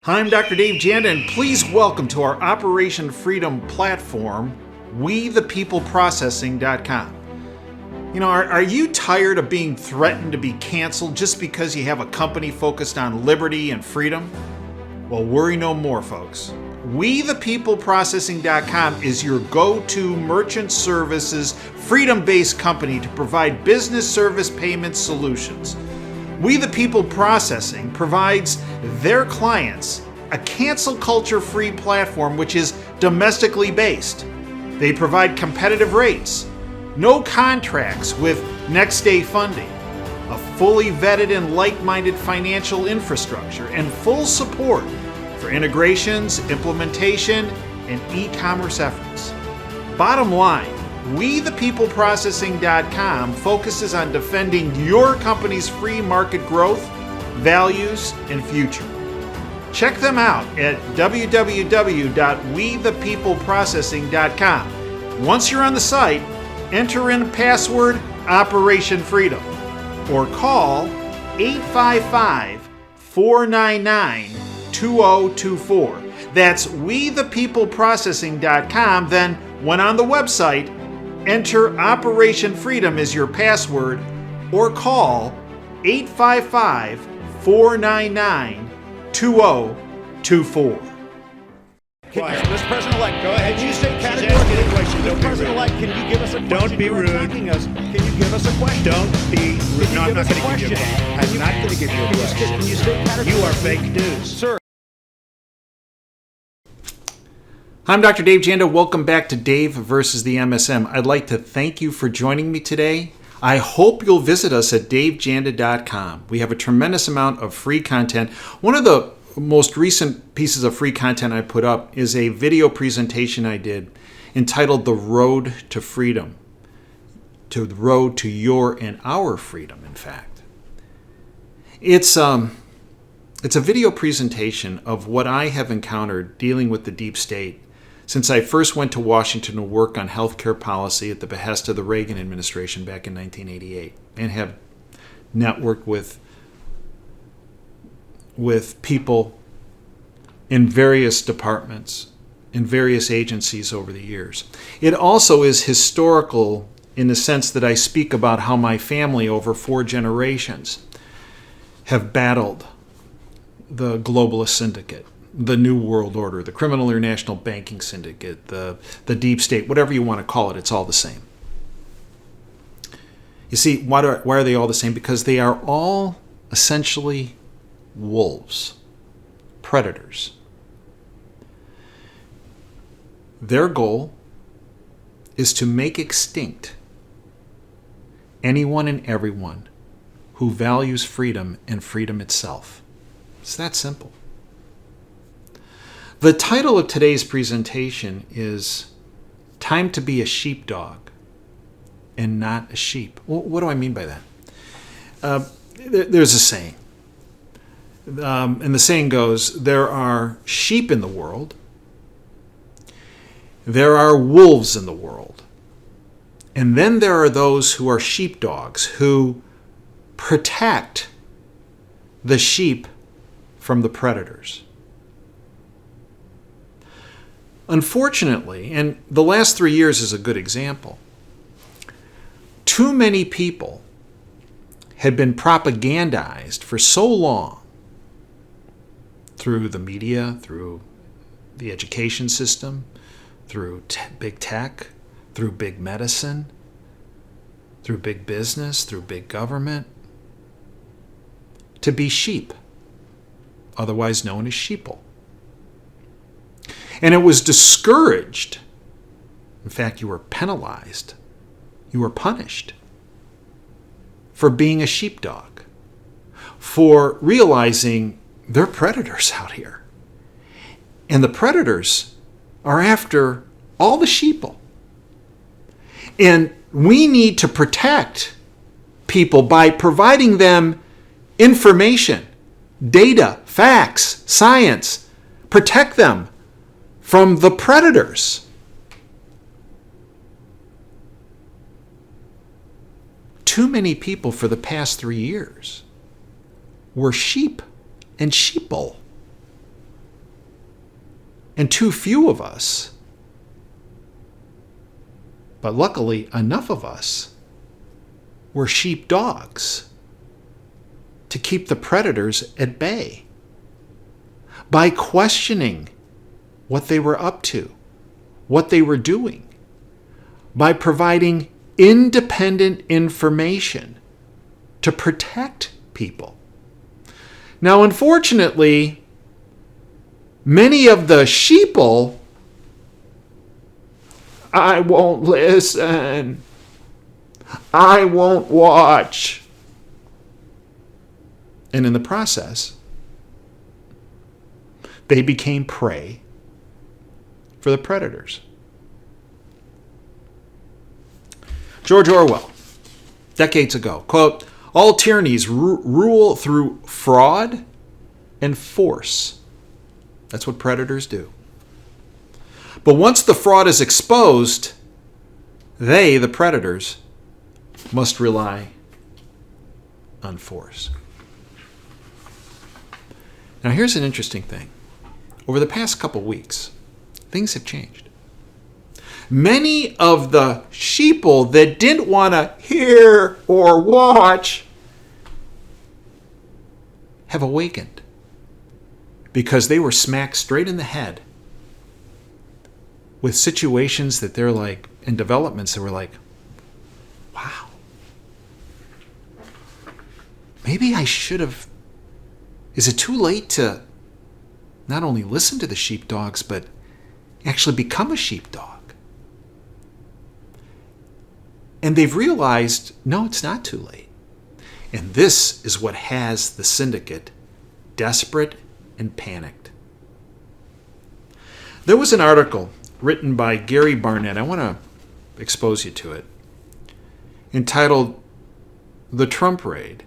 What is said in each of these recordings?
Hi, I'm Dr. Dave Janda, and please welcome to our Operation Freedom platform, WeThePeopleProcessing.com. You know, are you tired of being threatened to be canceled just because you have a company focused on liberty and freedom? Well, worry no more, folks. WeThePeopleProcessing.com is your go-to merchant services, freedom-based company to provide business service payment solutions. We the People Processing provides their clients a cancel culture-free platform which is domestically based. They provide competitive rates, no contracts with next-day funding, a fully vetted and like-minded financial infrastructure, and full support for integrations, implementation, and e-commerce efforts. Bottom line, WeThePeopleProcessing.com focuses on defending your company's free market growth, values, and future. Check them out at www.WeThePeopleProcessing.com. Once you're on the site, enter in password Operation Freedom or call 855-499-2024. That's WeThePeopleProcessing.com. Then, when on the website, enter Operation Freedom as your password or call 855-499-2024. Mr. President-elect, go ahead. Can you state She's categorically? asking a question. Mr. President-elect, can you give us a question? Don't be You are rude. attacking us. Can you give us a question? Don't be rude. No, I'm not going to give you a question. question. I'm not going to give you a question. Can you state categorically? You are fake news. Sir. I'm Dr. Dave Janda. Welcome back to Dave versus the MSM. I'd like to thank you for joining me today. I hope you'll visit us at davejanda.com. We have a tremendous amount of free content. One of the most recent pieces of free content I put up is a video presentation I did entitled The Road to Freedom. To the road to your and our freedom, in fact. It's a video presentation of what I have encountered dealing with the deep state since I first went to Washington to work on healthcare policy at the behest of the Reagan administration back in 1988, and have networked with people in various departments, in various agencies over the years. It also is historical in the sense that I speak about how my family over 4 generations have battled the globalist syndicate, the New World Order, the criminal international banking syndicate, the deep state, whatever you want to call it, it's all the same. You see, why are they all the same? Because they are all essentially wolves, predators. Their goal is to make extinct anyone and everyone who values freedom and freedom itself. It's that simple. The title of today's presentation is Time to be a Sheepdog and Not a Sheep. Well, what do I mean by that? There's a saying. And the saying goes, there are sheep in the world, there are wolves in the world, and then there are those who are sheepdogs who protect the sheep from the predators. Unfortunately, and the last 3 years is a good example, too many people had been propagandized for so long through the media, through the education system, through big tech, through big medicine, through big business, through big government, to be sheep, otherwise known as sheeple. And it was discouraged. In fact, you were penalized. You were punished for being a sheepdog, for realizing they're predators out here. And the predators are after all the sheeple. And we need to protect people by providing them information, data, facts, science. Protect them from the predators. Too many people for the past 3 years were sheep and sheeple. and too few of us, but luckily enough of us, were sheepdogs to keep the predators at bay by questioning what they were up to, what they were doing, by providing independent information to protect people. Now, unfortunately, many of the sheeple, I won't listen, I won't watch. And in the process, they became prey for the predators. George Orwell, decades ago, quote, "All tyrannies rule through fraud and force." That's what predators do. But once the fraud is exposed, they, the predators, must rely on force. Now here's an interesting thing. Over the past couple weeks, things have changed. Many of the sheeple that didn't want to hear or watch have awakened because they were smacked straight in the head with situations that they're like, and developments that were like, wow, maybe I should have. Is it too late to not only listen to the sheepdogs, but actually become a sheepdog? And they've realized, no, it's not too late. And this is what has the syndicate desperate and panicked. There was an article written by Gary Barnett, I want to expose you to it, entitled "The Trump Raid.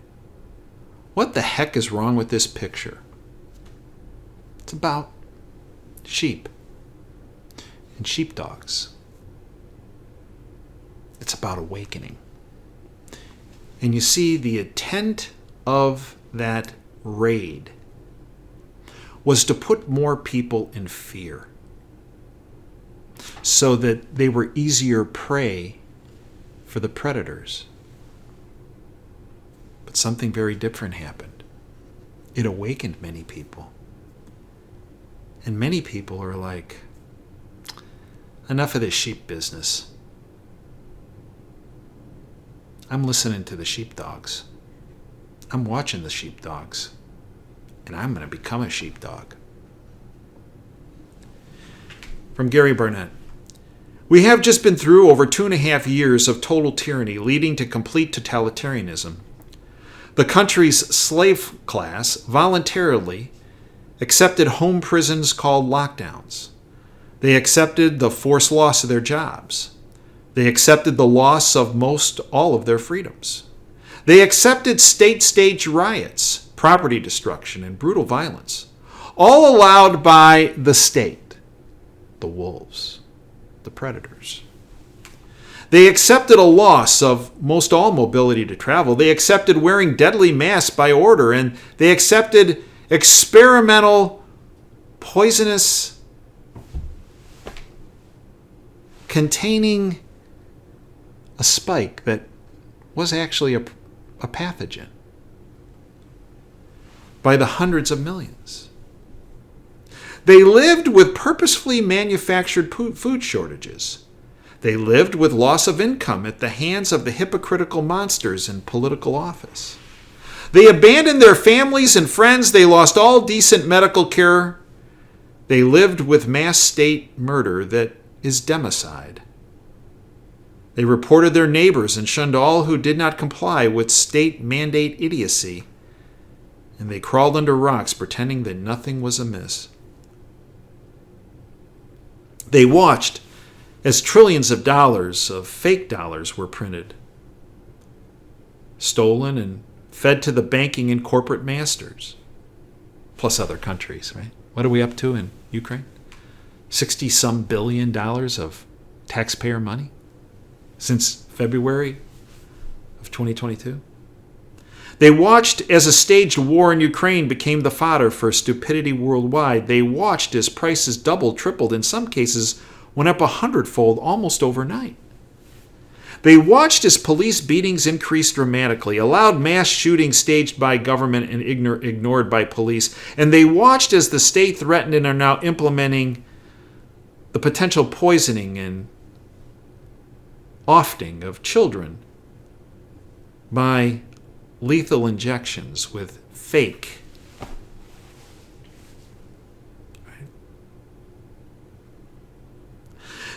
What the heck is wrong with this picture?" It's about sheep and sheepdogs. It's about awakening. And you see, the intent of that raid was to put more people in fear so that they were easier prey for the predators. But something very different happened. It awakened many people. And many people are like, enough of this sheep business. I'm listening to the sheepdogs. I'm watching the sheepdogs. And I'm going to become a sheepdog. From Gary Barnett. We have just been through over 2.5 years of total tyranny leading to complete totalitarianism. The country's slave class voluntarily accepted home prisons called lockdowns. They accepted the forced loss of their jobs. They accepted the loss of most all of their freedoms. They accepted state-staged riots, property destruction, and brutal violence, all allowed by the state, the wolves, the predators. They accepted a loss of most all mobility to travel. They accepted wearing deadly masks by order, and they accepted experimental, poisonous, containing a spike that was actually a pathogen by the hundreds of millions. They lived with purposefully manufactured food shortages. They lived with loss of income at the hands of the hypocritical monsters in political office. They abandoned their families and friends. They lost all decent medical care. They lived with mass state murder that is democide. They reported their neighbors and shunned all who did not comply with state mandate idiocy. And they crawled under rocks pretending that nothing was amiss. They watched as trillions of dollars of fake dollars were printed, stolen and fed to the banking and corporate masters, plus other countries, right? What are we up to in Ukraine? 60-some billion dollars of taxpayer money since February of 2022. They watched as a staged war in Ukraine became the fodder for stupidity worldwide. They watched as prices doubled, tripled, in some cases went up 100-fold almost overnight. They watched as police beatings increased dramatically, allowed mass shootings staged by government and ignored by police, and they watched as the state threatened and are now implementing the potential poisoning and offing of children by lethal injections with fake.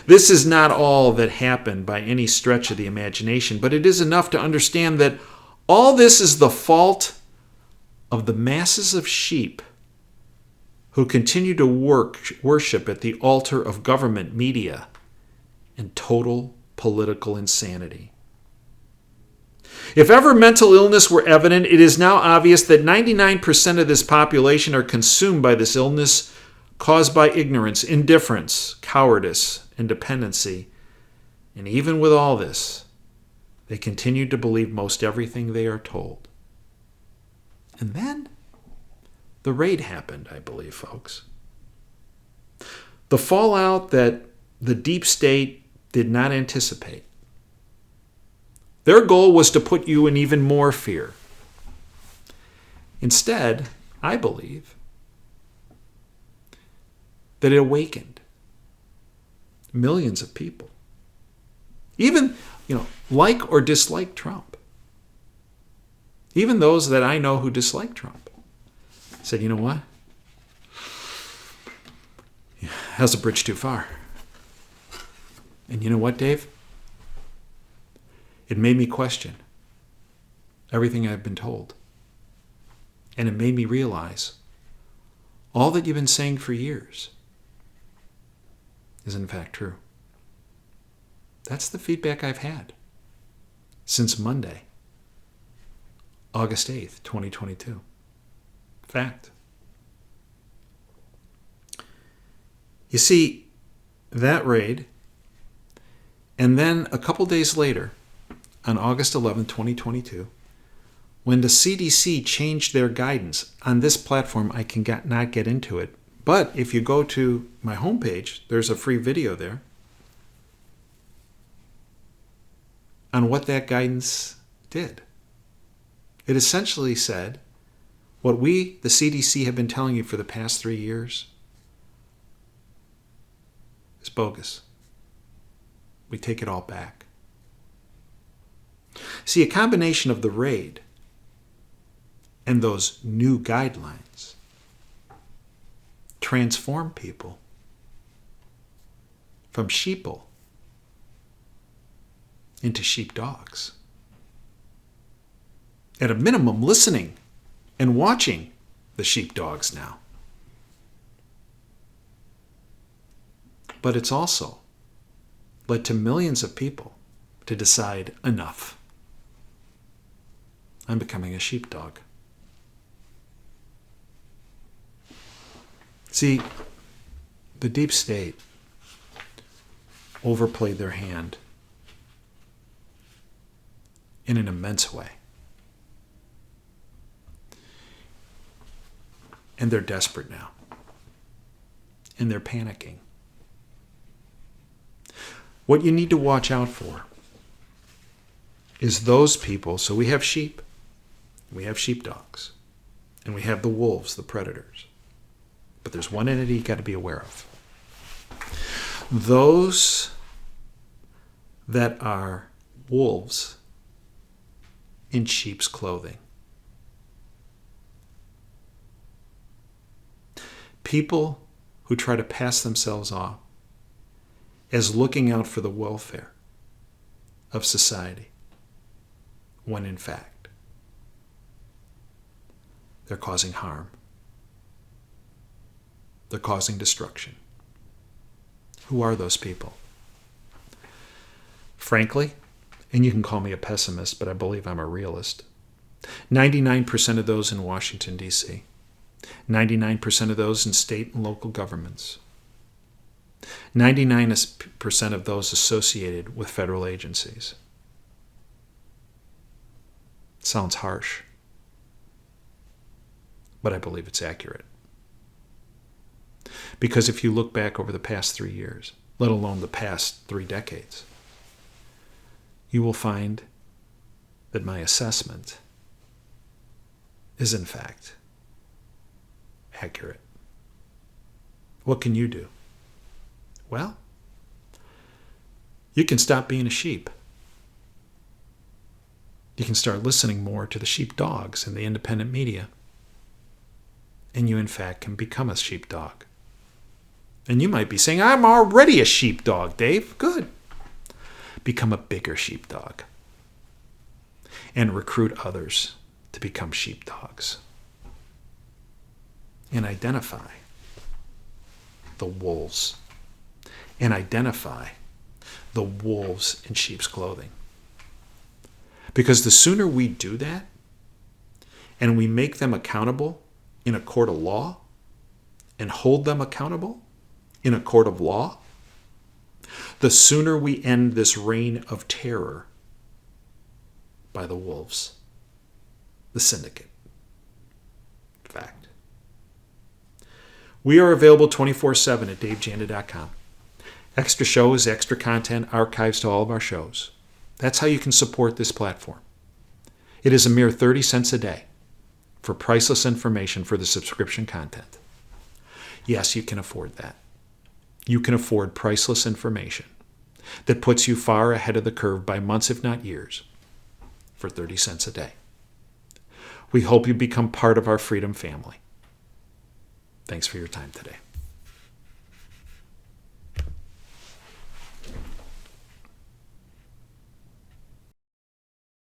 This is not all that happened by any stretch of the imagination, but it is enough to understand that all this is the fault of the masses of sheep who continue to worship at the altar of government, media, and total political insanity. If ever mental illness were evident, it is now obvious that 99% of this population are consumed by this illness caused by ignorance, indifference, cowardice, and dependency. And even with all this, they continue to believe most everything they are told. And then the raid happened, I believe, folks. The fallout that the deep state did not anticipate. Their goal was to put you in even more fear. Instead, I believe that it awakened millions of people. Even, like or dislike Trump. Even those that I know who dislike Trump said, you know what? That's a bridge too far. And you know what, Dave? It made me question everything I've been told. And it made me realize all that you've been saying for years is in fact true. That's the feedback I've had since Monday, August 8th, 2022. Fact. You see, that raid, and then a couple days later, on August 11, 2022, when the CDC changed their guidance. On this platform, I can not get into it. But if you go to my homepage, there's a free video there on what that guidance did. It essentially said, what we, the CDC, have been telling you for the past 3 years is bogus. We take it all back. See, a combination of the raid and those new guidelines transform people from sheeple into sheepdogs. At a minimum, listening and watching the sheepdogs now. But it's also led to millions of people to decide enough. I'm becoming a sheepdog. See, the deep state overplayed their hand in an immense way. And they're desperate now. And they're panicking. What you need to watch out for is those people. So we have sheep, we have sheepdogs, and we have the wolves, the predators. But there's one entity you got to be aware of. Those that are wolves in sheep's clothing. People who try to pass themselves off as looking out for the welfare of society, when in fact they're causing harm. They're causing destruction. Who are those people? Frankly, and you can call me a pessimist, but I believe I'm a realist, 99% of those in Washington, D.C., 99% of those in state and local governments, 99% of those associated with federal agencies. Sounds harsh, but I believe it's accurate. Because if you look back over the past 3 years, let alone the past 3 decades, you will find that my assessment is in fact accurate. What can you do? Well, you can stop being a sheep. You can start listening more to the sheepdogs in the independent media. And you, in fact, can become a sheepdog. And you might be saying, I'm already a sheepdog, Dave. Good. Become a bigger sheepdog. And recruit others to become sheepdogs. And identify the wolves. And identify the wolves in sheep's clothing. Because the sooner we do that, and we make them accountable in a court of law, and hold them accountable in a court of law, the sooner we end this reign of terror by the wolves, the syndicate. Fact. We are available 24/7 at davejanda.com. Extra shows, extra content, archives to all of our shows. That's how you can support this platform. It is a mere 30 cents a day for priceless information for the subscription content. Yes, you can afford that. You can afford priceless information that puts you far ahead of the curve by months, if not years, for 30 cents a day. We hope you become part of our freedom family. Thanks for your time today.